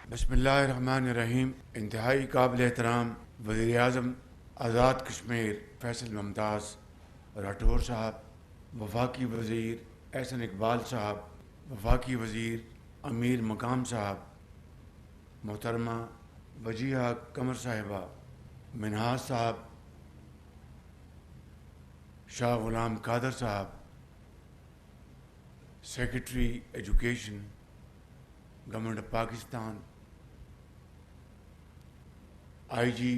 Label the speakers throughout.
Speaker 1: بسم اللہ الرحمن الرحیم. انتہائی قابل احترام وزیر اعظم آزاد کشمیر فیصل ممتاز راٹھور صاحب، وفاقی وزیر احسن اقبال صاحب، وفاقی وزیر امیر مقام صاحب، محترمہ وجیہہ قمر صاحبہ، منہاج صاحب، شاہ Ghulam Qadir Sahib, secretary education government of Pakistan, I G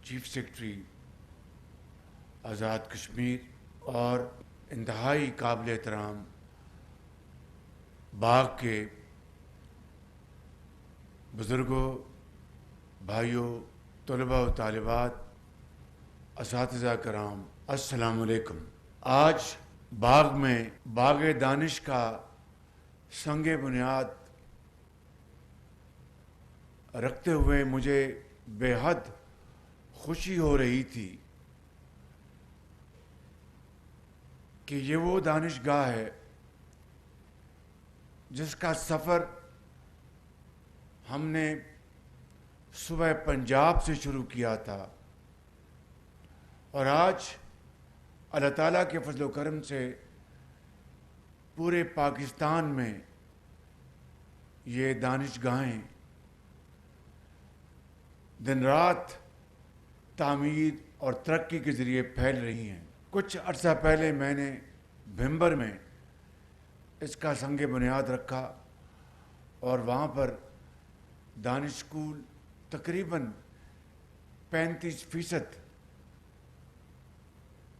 Speaker 1: chief secretary Azad Kashmir, اور انتہائی قابل احترام باغ کے بزرگوں، بھائیوں، طلباء و طالبات، اساتذہ کرام، السلام علیکم. آج باغ میں باغ دانش کا سنگ بنیاد رکھتے ہوئے مجھے بے حد خوشی ہو رہی تھی کہ یہ وہ دانش گاہ ہے جس کا سفر ہم نے صوبہ پنجاب سے شروع کیا تھا، اور آج اللہ تعالیٰ کے فضل و کرم سے پورے پاکستان میں یہ دانش گاہیں دن رات تعمیر اور ترقی کے ذریعے پھیل رہی ہیں. کچھ عرصہ پہلے میں نے بھمبر میں اس کا سنگ بنیاد رکھا، اور وہاں پر دانش اسکول تقریباً 35%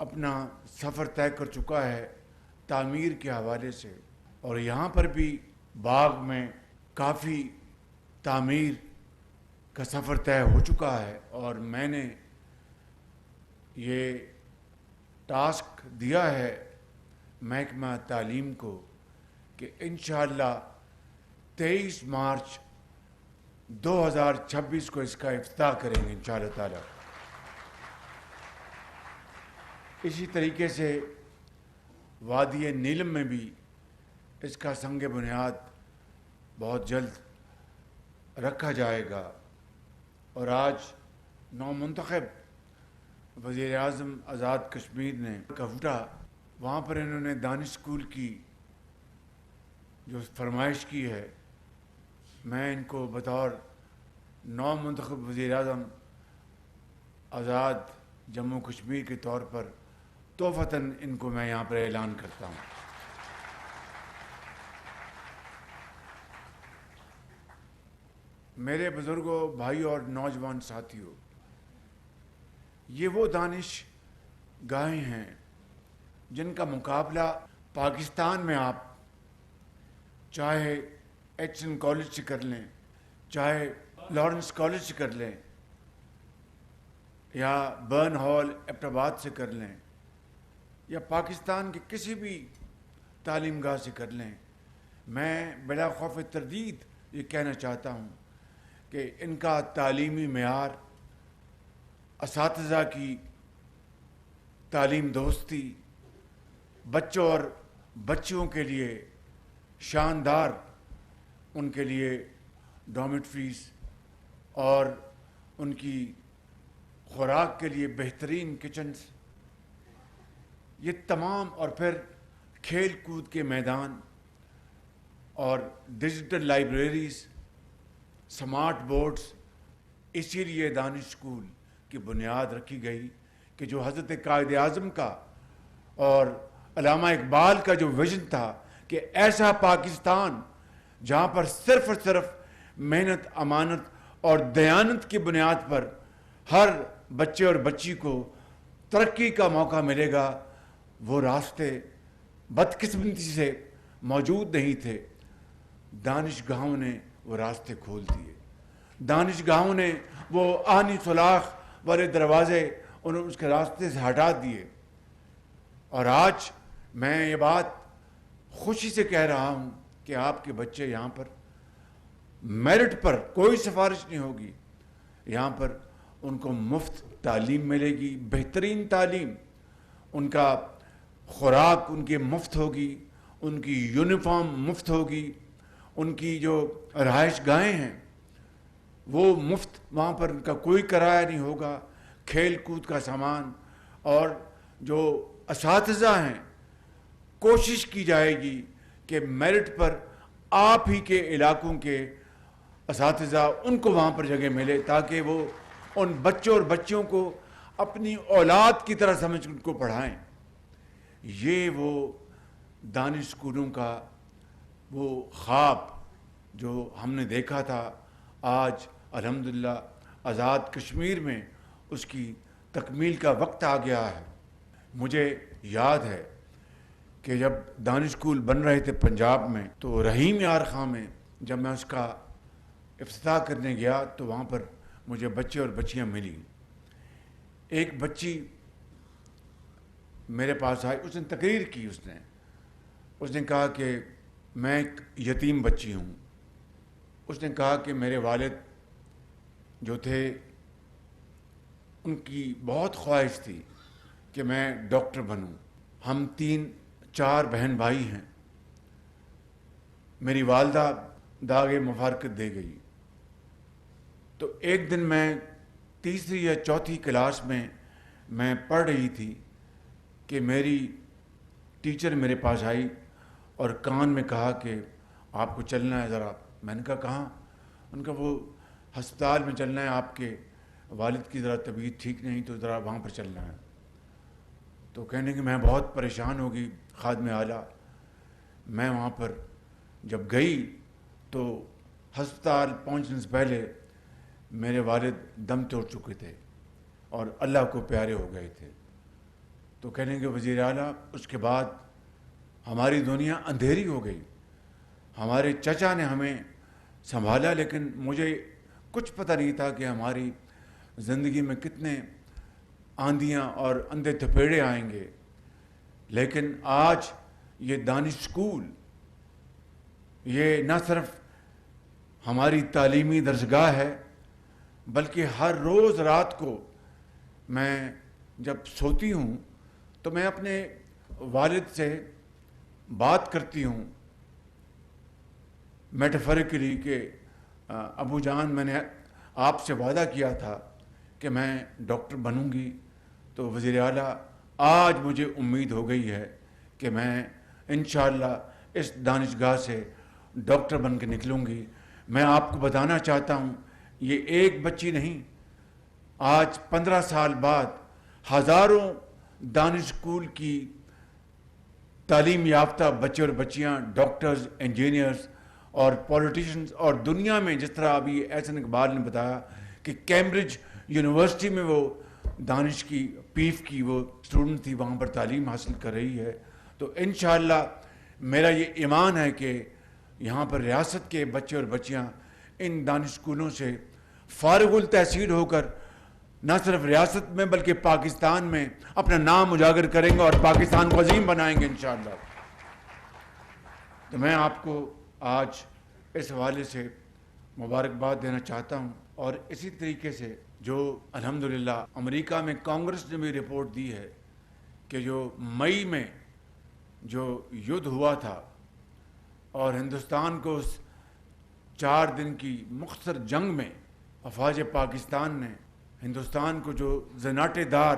Speaker 1: اپنا سفر طے کر چکا ہے تعمیر کے حوالے سے، اور یہاں پر بھی باغ میں کافی تعمیر کا سفر طے ہو چکا ہے. اور میں نے یہ ٹاسک دیا ہے محکمہ تعلیم کو کہ انشاءاللہ 23 مارچ 2026 کو اس کا افتتاح کریں گے انشاءاللہ تعالی. اسی طریقے سے وادی نیلم میں بھی اس کا سنگ بنیاد بہت جلد رکھا جائے گا. اور آج نومنتخب وزیر اعظم آزاد کشمیر نے کفٹا، وہاں پر انہوں نے دانش اسکول کی جو فرمائش کی ہے، میں ان کو بطور نومنتخب وزیر اعظم آزاد جموں کشمیر کے طور پر تحفتاً ان کو میں یہاں پر اعلان کرتا ہوں. میرے بزرگوں، بھائیوں اور نوجوان ساتھیوں، یہ وہ دانش گاہیں ہیں جن کا مقابلہ پاکستان میں آپ چاہے ایچ این کالج سے کر لیں، چاہے لارنس کالج سے کر لیں، یا برن ہال ایبٹ آباد سے کر لیں، یا پاکستان کے کسی بھی تعلیم گاہ سے کر لیں. میں بلا خوف تردید یہ کہنا چاہتا ہوں کہ ان کا تعلیمی معیار، اساتذہ کی تعلیم دوستی، بچوں اور بچیوں کے لیے شاندار ان کے لیے ڈارمیٹریز اور ان کی خوراک کے لیے بہترین کچنز، یہ تمام، اور پھر کھیل کود کے میدان اور ڈیجیٹل لائبریریز، سمارٹ بورڈز، اسی لیے دانش اسکول کی بنیاد رکھی گئی کہ جو حضرت قائد اعظم کا اور علامہ اقبال کا جو ویژن تھا کہ ایسا پاکستان جہاں پر صرف اور صرف محنت، امانت اور دیانت کی بنیاد پر ہر بچے اور بچی کو ترقی کا موقع ملے گا، وہ راستے بدقسمتی سے موجود نہیں تھے. دانش گاہوں نے وہ راستے کھول دیے. دانش گاہوں نے وہ آہنی سولاخ والے دروازے انہوں اس کے راستے سے ہٹا دیے. اور آج میں یہ بات خوشی سے کہہ رہا ہوں کہ آپ کے بچے یہاں پر میرٹ پر، کوئی سفارش نہیں ہوگی، یہاں پر ان کو مفت تعلیم ملے گی، بہترین تعلیم. ان کا خوراک ان کی مفت ہوگی، ان کی یونیفارم مفت ہوگی، ان کی جو رہائش گاہیں ہیں وہ مفت وہاں پر ان کا کوئی کرایہ نہیں ہوگا، کھیل کود کا سامان، اور جو اساتذہ ہیں کوشش کی جائے گی کہ میرٹ پر آپ ہی کے علاقوں کے اساتذہ ان کو وہاں پر جگہ ملے، تاکہ وہ ان بچوں اور بچیوں کو اپنی اولاد کی طرح سمجھ ان کو پڑھائیں۔ یہ وہ دانش اسکولوں کا وہ خواب جو ہم نے دیکھا تھا، آج الحمدللہ آزاد کشمیر میں اس کی تکمیل کا وقت آ گیا ہے۔ مجھے یاد ہے کہ جب دانش اسکول بن رہے تھے پنجاب میں، تو رحیم یار خان میں جب میں اس کا افتتاح کرنے گیا تو وہاں پر مجھے بچے اور بچیاں ملی۔ ایک بچی میرے پاس آئی، اس نے تقریر کی، اس نے کہا کہ میں ایک یتیم بچی ہوں۔ اس نے کہا کہ میرے والد جو تھے ان کی بہت خواہش تھی کہ میں ڈاکٹر بنوں۔ ہم 3-4 بہن بھائی ہیں۔ میری والدہ داغ مفارقت دے گئی۔ تو ایک دن میں 3ری یا 4تھی کلاس میں پڑھ رہی تھی کہ میری ٹیچر میرے پاس آئی اور کان میں کہا کہ آپ کو چلنا ہے ذرا۔ میں نے کہا کہاں؟ ان کا وہ ہسپتال میں چلنا ہے، آپ کے والد کی ذرا طبیعت ٹھیک نہیں تو ذرا وہاں پر چلنا ہے۔ تو کہنے کہ میں بہت پریشان ہوگی خادم اعلیٰ۔ میں وہاں پر جب گئی تو ہسپتال پہنچنے سے پہلے میرے والد دم توڑ چکے تھے اور اللہ کو پیارے ہو گئے تھے۔ تو کہنے کہ وزیر اعلیٰ اس کے بعد ہماری دنیا اندھیری ہو گئی۔ ہمارے چچا نے ہمیں سنبھالا، لیکن مجھے کچھ پتہ نہیں تھا کہ ہماری زندگی میں کتنے آندیاں اور اندھے تھپیڑے آئیں گے۔ لیکن آج یہ دانش اسکول یہ نہ صرف ہماری تعلیمی درسگاہ ہے، بلکہ ہر روز رات کو میں جب سوتی ہوں تو میں اپنے والد سے بات کرتی ہوں میٹافریکلی کہ ابو جان، میں نے آپ سے وعدہ کیا تھا کہ میں ڈاکٹر بنوں گی۔ تو وزیر اعلیٰ آج مجھے امید ہو گئی ہے کہ میں انشاءاللہ اس دانشگاہ سے ڈاکٹر بن کے نکلوں گی۔ میں آپ کو بتانا چاہتا ہوں، یہ ایک بچی نہیں، آج 15 سال بعد ہزاروں دانش اسکول کی تعلیم یافتہ بچے اور بچیاں ڈاکٹرز، انجینئرز اور پولیٹیشنز، اور دنیا میں جس طرح ابھی احسن اقبال نے بتایا کہ کیمبرج یونیورسٹی میں وہ دانش کی پیف کی وہ اسٹوڈنٹ تھی، وہاں پر تعلیم حاصل کر رہی ہے۔ تو انشاءاللہ میرا یہ ایمان ہے کہ یہاں پر ریاست کے بچے اور بچیاں ان دانش اسکولوں سے فارغ التحصیل ہو کر نہ صرف ریاست میں بلکہ پاکستان میں اپنا نام اجاگر کریں گے اور پاکستان کو عظیم بنائیں گے انشاءاللہ۔ تو میں آپ کو آج اس حوالے سے مبارکباد دینا چاہتا ہوں، اور اسی طریقے سے جو الحمدللہ امریکہ میں کانگریس نے بھی رپورٹ دی ہے کہ جو مئی میں جو یدھ ہوا تھا اور ہندوستان کو اس 4 دن کی مختصر جنگ میں افواج پاکستان نے ہندوستان کو جو زناٹے دار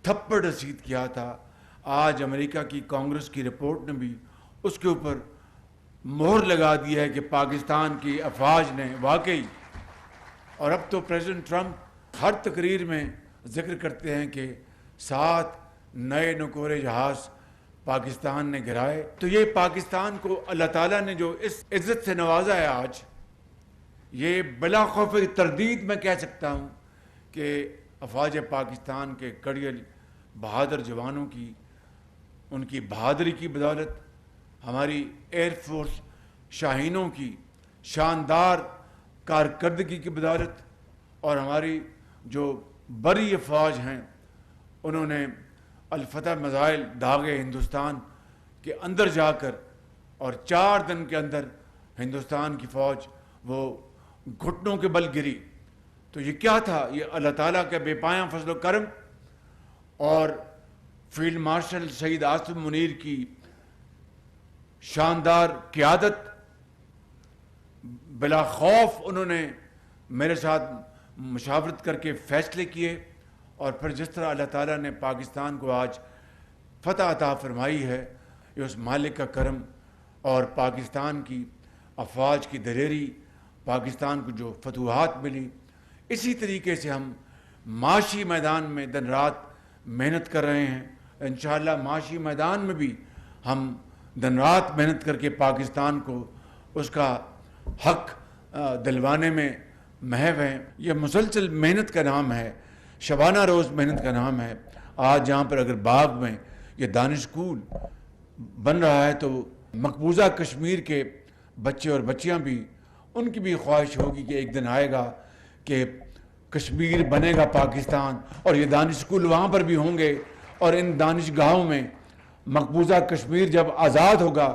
Speaker 1: تھپڑ رسید کیا تھا، آج امریکہ کی کانگریس کی رپورٹ نے بھی اس کے اوپر مہر لگا دی ہے کہ پاکستان کی افواج نے واقعی، اور اب تو پریزیڈنٹ ٹرمپ ہر تقریر میں ذکر کرتے ہیں کہ 7 نئے نکورے جہاز پاکستان نے گرائے۔ تو یہ پاکستان کو اللہ تعالیٰ نے جو اس عزت سے نوازا ہے آج، یہ بلا خوف تردید میں کہہ سکتا ہوں کہ افواج پاکستان کے کڑیل بہادر جوانوں کی، ان کی بہادری کی بدولت، ہماری ایئر فورس شاہینوں کی شاندار کارکردگی کی بدولت، اور ہماری جو بری افواج ہیں انہوں نے الفتح میزائل داغے ہندوستان کے اندر جا کر، اور 4 دن کے اندر ہندوستان کی فوج وہ گھٹنوں کے بل گری۔ تو یہ کیا تھا؟ یہ اللہ تعالیٰ کا بے پایاں فضل و کرم اور فیلڈ مارشل شہید آصف منیر کی شاندار قیادت۔ بلا خوف انہوں نے میرے ساتھ مشاورت کر کے فیصلے کیے، اور پھر جس طرح اللہ تعالیٰ نے پاکستان کو آج فتح عطا فرمائی ہے، یہ اس مالک کا کرم اور پاکستان کی افواج کی دلیری، پاکستان کو جو فتوحات ملی، اسی طریقے سے ہم معاشی میدان میں دن رات محنت کر رہے ہیں۔ انشاءاللہ معاشی میدان میں بھی ہم دن رات محنت کر کے پاکستان کو اس کا حق دلوانے میں محو ہیں۔ یہ مسلسل محنت کا نام ہے، شبانہ روز محنت کا نام ہے۔ آج جہاں پر اگر باغ میں یہ دانش اسکول بن رہا ہے تو مقبوضہ کشمیر کے بچے اور بچیاں بھی، ان کی بھی خواہش ہوگی کہ ایک دن آئے گا کہ کشمیر بنے گا پاکستان، اور یہ دانش اسکول وہاں پر بھی ہوں گے، اور ان دانش گاہوں میں مقبوضہ کشمیر جب آزاد ہوگا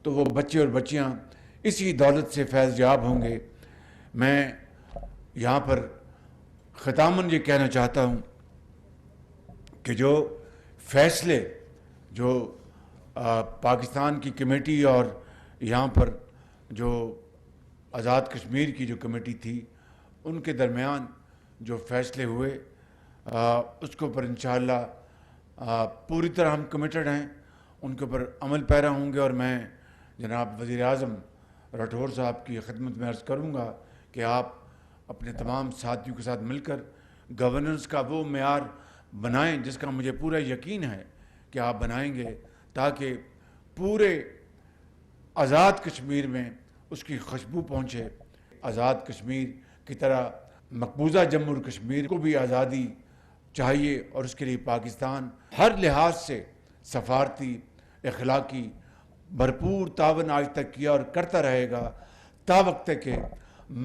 Speaker 1: تو وہ بچے اور بچیاں اسی دولت سے فیض یاب ہوں گے۔ میں یہاں پر ختاماً یہ کہنا چاہتا ہوں کہ جو فیصلے جو پاکستان کی کمیٹی اور یہاں پر جو آزاد کشمیر کی جو کمیٹی تھی، ان کے درمیان جو فیصلے ہوئے، اس کے اوپر انشاءاللہ پوری طرح ہم کمیٹڈ ہیں، ان کے اوپر عمل پیرا ہوں گے۔ اور میں جناب وزیر اعظم راٹھور صاحب کی خدمت میں عرض کروں گا کہ آپ اپنے تمام ساتھیوں کے ساتھ مل کر گورننس کا وہ معیار بنائیں جس کا مجھے پورا یقین ہے کہ آپ بنائیں گے، تاکہ پورے آزاد کشمیر میں اس کی خوشبو پہنچے۔ آزاد کشمیر کی طرح مقبوضہ جموں اور کشمیر کو بھی آزادی چاہیے، اور اس کے لیے پاکستان ہر لحاظ سے سفارتی، اخلاقی بھرپور تعاون آج تک کیا اور کرتا رہے گا، تا وقت تک کہ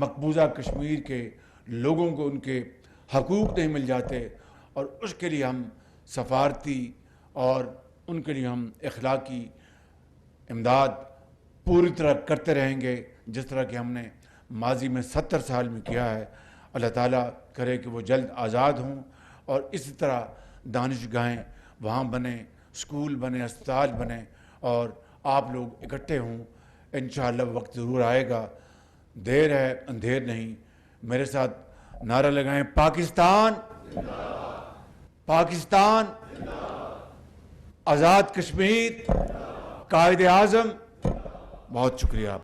Speaker 1: مقبوضہ کشمیر کے لوگوں کو ان کے حقوق نہیں مل جاتے، اور اس کے لیے ہم سفارتی اور ان کے لیے ہم اخلاقی امداد پوری طرح کرتے رہیں گے، جس طرح کہ ہم نے ماضی میں 70 سال میں کیا ہے۔ اللہ تعالیٰ کرے کہ وہ جلد آزاد ہوں، اور اسی طرح دانش گاہیں وہاں بنیں، اسکول بنے، اسپتال بنے، اور آپ لوگ اکٹھے ہوں۔ انشاءاللہ وقت ضرور آئے گا، دیر ہے اندھیر نہیں۔ میرے ساتھ نعرہ لگائیں، پاکستان، پاکستان، آزاد کشمیر، قائد اعظم۔ بہت شکریہ آپ